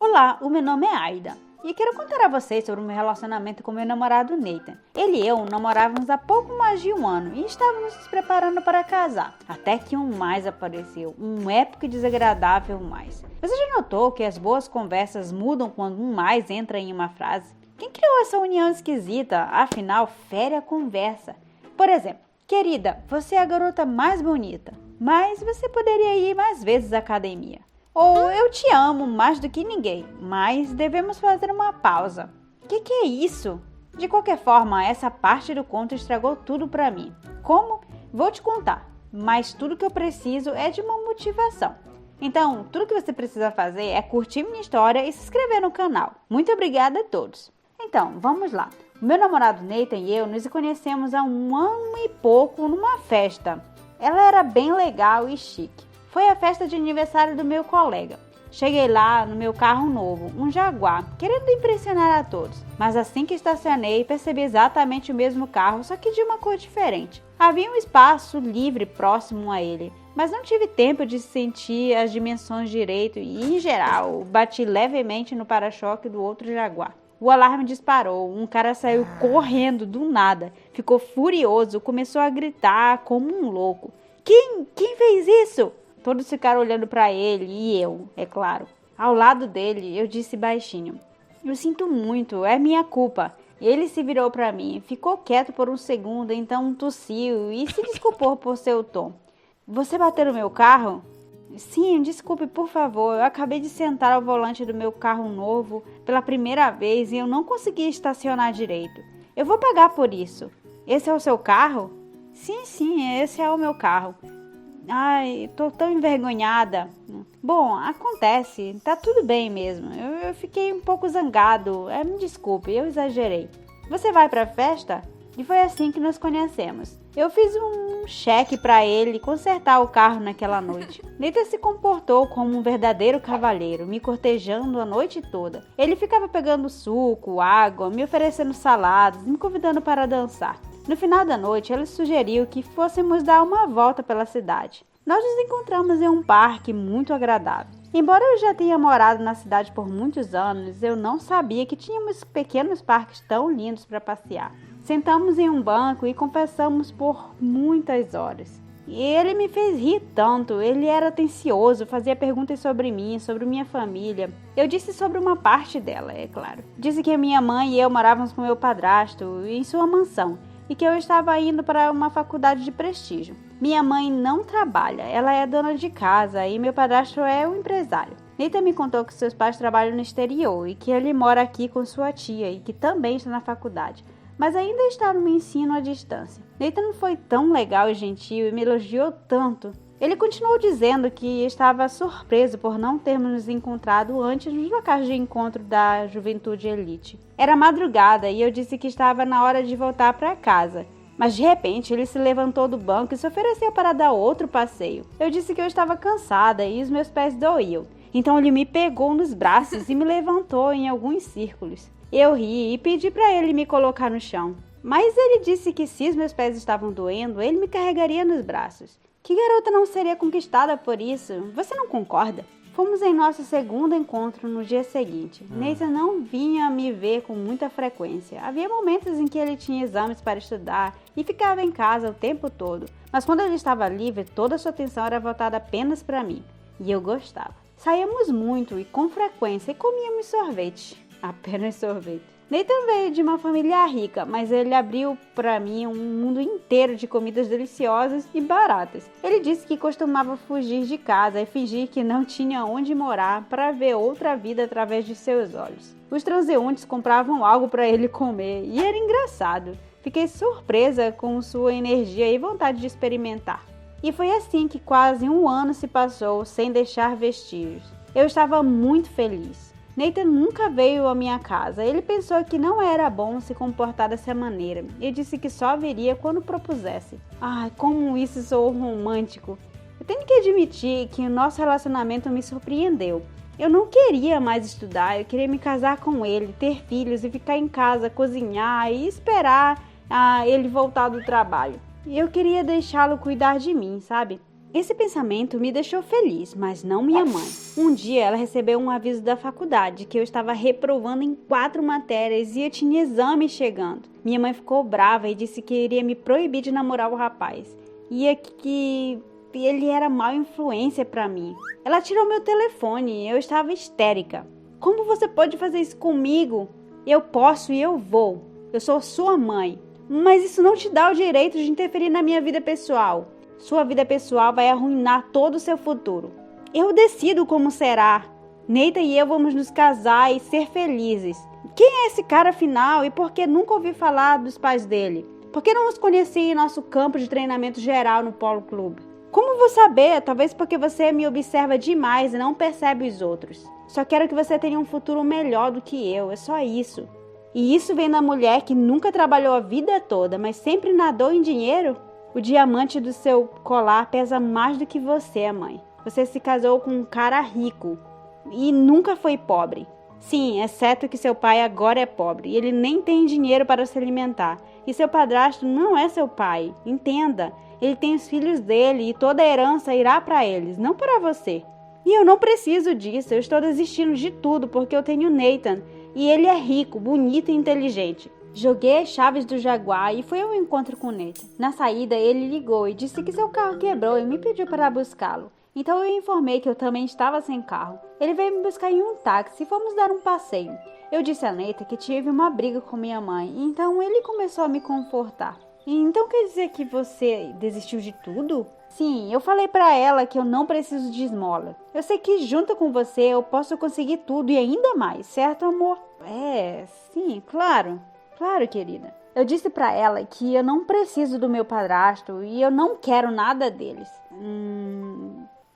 Olá, o meu nome é Aida e quero contar a vocês sobre o meu relacionamento com meu namorado Nathan. Ele e eu namorávamos há pouco mais de um ano e estávamos nos preparando para casar, até que um mais apareceu, um épico e desagradável mais. Você já notou que as boas conversas mudam quando um mais entra em uma frase? Quem criou essa união esquisita? Afinal, fere a conversa. Por exemplo, querida, você é a garota mais bonita, mas você poderia ir mais vezes à academia. Ou eu te amo mais do que ninguém, mas devemos fazer uma pausa. Que é isso? De qualquer forma, essa parte do conto estragou tudo pra mim. Como? Vou te contar, mas tudo que eu preciso é de uma motivação. Então, tudo que você precisa fazer é curtir minha história e se inscrever no canal. Muito obrigada a todos. Então, vamos lá. O meu namorado Nathan e eu nos conhecemos há um ano e pouco numa festa. Ela era bem legal e chique. Foi a festa de aniversário do meu colega. Cheguei lá no meu carro novo, um Jaguar, querendo impressionar a todos. Mas assim que estacionei, percebi exatamente o mesmo carro, só que de uma cor diferente. Havia um espaço livre próximo a ele, mas não tive tempo de sentir as dimensões direito e, em geral, bati levemente no para-choque do outro Jaguar. O alarme disparou, um cara saiu correndo do nada, ficou furioso, começou a gritar como um louco. Quem fez isso? Todos ficaram olhando para ele e eu, é claro. Ao lado dele, eu disse baixinho: eu sinto muito, é minha culpa. Ele se virou para mim, ficou quieto por um segundo, então tossiu e se desculpou por seu tom. Você bateu no meu carro? Sim, desculpe, por favor. Eu acabei de sentar ao volante do meu carro novo pela primeira vez e eu não consegui estacionar direito. Eu vou pagar por isso. Esse é o seu carro? Sim, esse é o meu carro. Ai, tô tão envergonhada. Bom, acontece, tá tudo bem mesmo. Eu fiquei um pouco zangado. Me desculpe, eu exagerei. Você vai pra festa? E foi assim que nos conhecemos. Eu fiz um cheque pra ele consertar o carro naquela noite. Nathan se comportou como um verdadeiro cavalheiro, me cortejando a noite toda. Ele ficava pegando suco, água, me oferecendo saladas, me convidando para dançar. No final da noite, ele sugeriu que fôssemos dar uma volta pela cidade. Nós nos encontramos em um parque muito agradável. Embora eu já tenha morado na cidade por muitos anos, eu não sabia que tínhamos pequenos parques tão lindos para passear. Sentamos em um banco e conversamos por muitas horas. E ele me fez rir tanto, ele era atencioso, fazia perguntas sobre mim, sobre minha família. Eu disse sobre uma parte dela, é claro. Disse que minha mãe e eu morávamos com meu padrasto em sua mansão e que eu estava indo para uma faculdade de prestígio. Minha mãe não trabalha, ela é dona de casa e meu padrasto é um empresário. Nathan me contou que seus pais trabalham no exterior e que ele mora aqui com sua tia e que também está na faculdade, mas ainda está no ensino à distância. Nathan foi tão legal e gentil e me elogiou tanto. Ele continuou dizendo que estava surpreso por não termos nos encontrado antes nos locais de encontro da juventude elite. Era madrugada e eu disse que estava na hora de voltar para casa. Mas de repente ele se levantou do banco e se ofereceu para dar outro passeio. Eu disse que eu estava cansada e os meus pés doíam. Então ele me pegou nos braços e me levantou em alguns círculos. Eu ri e pedi para ele me colocar no chão. Mas ele disse que se os meus pés estavam doendo, ele me carregaria nos braços. Que garota não seria conquistada por isso? Você não concorda? Fomos em nosso segundo encontro no dia seguinte. Nathan não vinha me ver com muita frequência. Havia momentos em que ele tinha exames para estudar e ficava em casa o tempo todo. Mas quando ele estava livre, toda sua atenção era voltada apenas para mim. E eu gostava. Saíamos muito e com frequência e comíamos sorvete. Apenas sorvete. Nathan veio de uma família rica, mas ele abriu para mim um mundo inteiro de comidas deliciosas e baratas. Ele disse que costumava fugir de casa e fingir que não tinha onde morar para ver outra vida através de seus olhos. Os transeuntes compravam algo para ele comer e era engraçado. Fiquei surpresa com sua energia e vontade de experimentar. E foi assim que quase um ano se passou sem deixar vestígios. Eu estava muito feliz. Nathan nunca veio à minha casa. Ele pensou que não era bom se comportar dessa maneira e disse que só viria quando propusesse. Ai, como isso soou romântico. Eu tenho que admitir que o nosso relacionamento me surpreendeu. Eu não queria mais estudar, eu queria me casar com ele, ter filhos e ficar em casa, cozinhar e esperar ele voltar do trabalho. E eu queria deixá-lo cuidar de mim, sabe? Esse pensamento me deixou feliz, mas não minha mãe. Um dia ela recebeu um aviso da faculdade que eu estava reprovando em 4 matérias e eu tinha exame chegando. Minha mãe ficou brava e disse que iria me proibir de namorar o rapaz. E que ele era má influência para mim. Ela tirou meu telefone e eu estava histérica. Como você pode fazer isso comigo? Eu posso e eu vou. Eu sou sua mãe. Mas isso não te dá o direito de interferir na minha vida pessoal. Sua vida pessoal vai arruinar todo o seu futuro. Eu decido como será. Nathan e eu vamos nos casar e ser felizes. Quem é esse cara afinal e por que nunca ouvi falar dos pais dele? Por que não os conheci em nosso campo de treinamento geral no Polo Clube? Como vou saber? Talvez porque você me observa demais e não percebe os outros. Só quero que você tenha um futuro melhor do que eu, é só isso. E isso vem da mulher que nunca trabalhou a vida toda, mas sempre nadou em dinheiro? O diamante do seu colar pesa mais do que você, mãe. Você se casou com um cara rico e nunca foi pobre. Sim, exceto que seu pai agora é pobre e ele nem tem dinheiro para se alimentar. E seu padrasto não é seu pai. Entenda, ele tem os filhos dele e toda a herança irá para eles, não para você. E eu não preciso disso, eu estou desistindo de tudo porque eu tenho Nathan e ele é rico, bonito e inteligente. Joguei as chaves do Jaguar e fui ao encontro com Nathan. Na saída, ele ligou e disse que seu carro quebrou e me pediu para buscá-lo. Então eu informei que eu também estava sem carro. Ele veio me buscar em um táxi e fomos dar um passeio. Eu disse a Nathan que tive uma briga com minha mãe, então ele começou a me confortar. Então quer dizer que você desistiu de tudo? Sim, eu falei para ela que eu não preciso de esmola. Eu sei que junto com você eu posso conseguir tudo e ainda mais, certo, amor? Sim, claro. Claro, querida. Eu disse pra ela que eu não preciso do meu padrasto e eu não quero nada deles.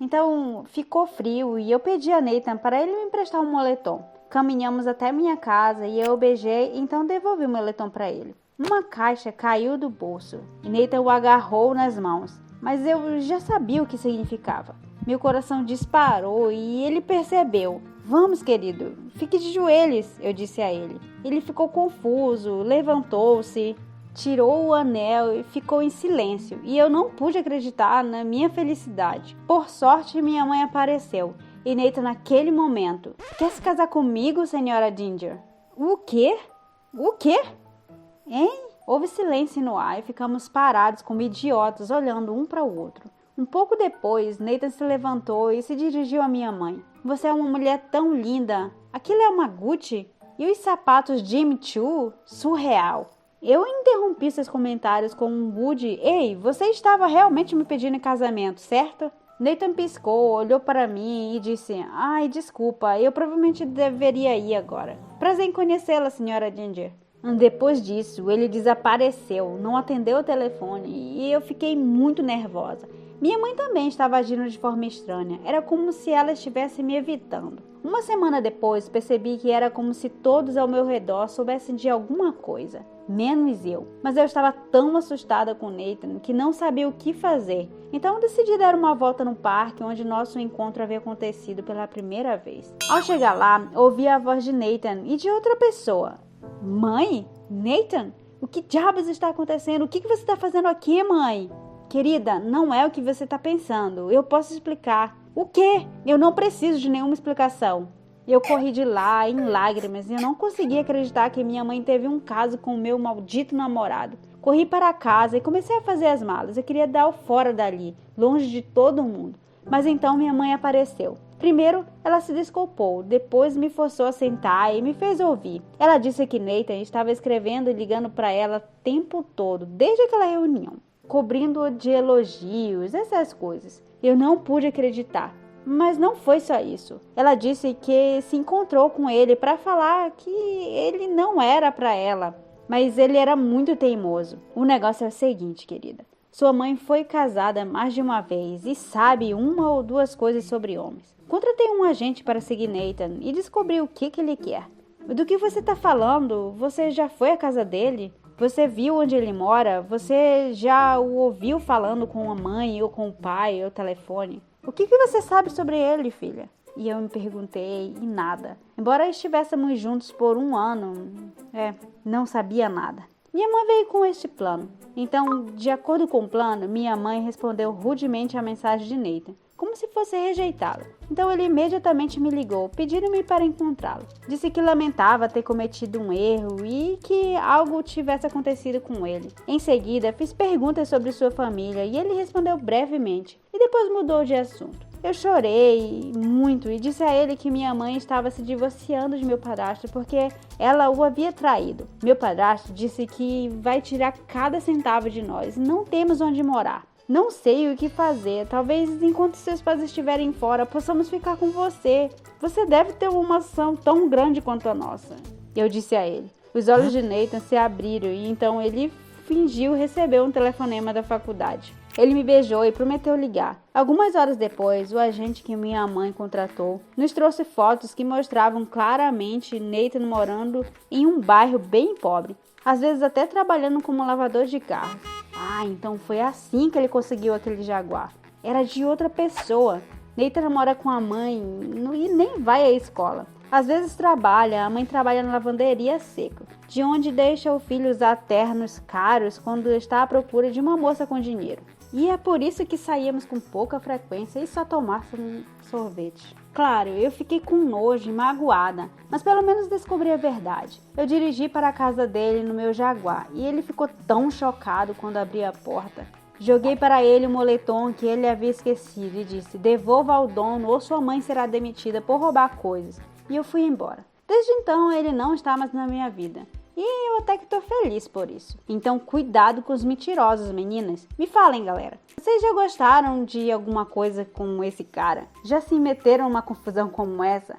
Então ficou frio e eu pedi a Nathan para ele me emprestar um moletom. Caminhamos até minha casa e eu o beijei, então devolvi o moletom para ele. Uma caixa caiu do bolso e Nathan o agarrou nas mãos, mas eu já sabia o que significava. Meu coração disparou e ele percebeu. Vamos, querido, fique de joelhos, eu disse a ele. Ele ficou confuso, levantou-se, tirou o anel e ficou em silêncio. E eu não pude acreditar na minha felicidade. Por sorte, minha mãe apareceu. E Nathan, naquele momento, quer se casar comigo, senhora Ginger? O quê? O quê? Hein? Houve silêncio no ar e ficamos parados como idiotas, olhando um para o outro. Um pouco depois, Nathan se levantou e se dirigiu à minha mãe. Você é uma mulher tão linda. Aquilo é uma Gucci? E os sapatos Jimmy Choo? Surreal. Eu interrompi seus comentários com um rude: Ei, você estava realmente me pedindo em casamento, certo? Nathan piscou, olhou para mim e disse: Ai, desculpa, eu provavelmente deveria ir agora. Prazer em conhecê-la, senhora Ginger. Depois disso, ele desapareceu, não atendeu o telefone e eu fiquei muito nervosa. Minha mãe também estava agindo de forma estranha. Era como se ela estivesse me evitando. Uma semana depois, percebi que era como se todos ao meu redor soubessem de alguma coisa, menos eu. Mas eu estava tão assustada com Nathan que não sabia o que fazer. Então decidi dar uma volta no parque onde nosso encontro havia acontecido pela primeira vez. Ao chegar lá, ouvi a voz de Nathan e de outra pessoa. Mãe? Nathan? O que diabos está acontecendo? O que você está fazendo aqui, mãe? Querida, não é o que você está pensando. Eu posso explicar. O quê? Eu não preciso de nenhuma explicação. Eu corri de lá em lágrimas e eu não conseguia acreditar que minha mãe teve um caso com o meu maldito namorado. Corri para casa e comecei a fazer as malas. Eu queria dar o fora dali, longe de todo mundo. Mas então minha mãe apareceu. Primeiro, ela se desculpou, depois me forçou a sentar e me fez ouvir. Ela disse que Nathan estava escrevendo e ligando para ela o tempo todo, desde aquela reunião, cobrindo-o de elogios, essas coisas. Eu não pude acreditar. Mas não foi só isso. Ela disse que se encontrou com ele para falar que ele não era para ela, mas ele era muito teimoso. O negócio é o seguinte, querida. Sua mãe foi casada mais de uma vez e sabe uma ou duas coisas sobre homens. Contratei um agente para seguir Nathan e descobri o que ele quer. Do que você está falando? Você já foi à casa dele? Você viu onde ele mora? Você já o ouviu falando com a mãe ou com o pai ou telefone? O que você sabe sobre ele, filha? E eu me perguntei e nada. Embora estivéssemos juntos por um ano, não sabia nada. Minha mãe veio com este plano. Então, de acordo com o plano, minha mãe respondeu rudemente à mensagem de Nathan, como se fosse rejeitá-lo. Então ele imediatamente me ligou, pedindo-me para encontrá-lo. Disse que lamentava ter cometido um erro e que algo tivesse acontecido com ele. Em seguida, fiz perguntas sobre sua família e ele respondeu brevemente, e depois mudou de assunto. Eu chorei muito e disse a ele que minha mãe estava se divorciando de meu padrasto porque ela o havia traído. Meu padrasto disse que vai tirar cada centavo de nós, não temos onde morar. Não sei o que fazer, talvez enquanto seus pais estiverem fora possamos ficar com você. Você deve ter uma ação tão grande quanto a nossa. Eu disse a ele. Os olhos de Nathan se abriram e então ele fingiu receber um telefonema da faculdade. Ele me beijou e prometeu ligar. Algumas horas depois, o agente que minha mãe contratou nos trouxe fotos que mostravam claramente Nathan morando em um bairro bem pobre, às vezes até trabalhando como lavador de carros. Ah, então foi assim que ele conseguiu aquele Jaguar. Era de outra pessoa. Nathan mora com a mãe e nem vai à escola. Às vezes trabalha, a mãe trabalha na lavanderia seca, de onde deixa o filho usar ternos caros quando está à procura de uma moça com dinheiro. E é por isso que saíamos com pouca frequência e só tomávamos sorvete. Claro, eu fiquei com nojo e magoada, mas pelo menos descobri a verdade. Eu dirigi para a casa dele no meu Jaguar e ele ficou tão chocado quando abri a porta. Joguei para ele o moletom que ele havia esquecido e disse: devolva ao dono ou sua mãe será demitida por roubar coisas. E eu fui embora. Desde então ele não está mais na minha vida. E eu até que tô feliz por isso. Então cuidado com os mentirosos, meninas. Me falem, galera. Vocês já gostaram de alguma coisa com esse cara? Já se meteram numa confusão como essa?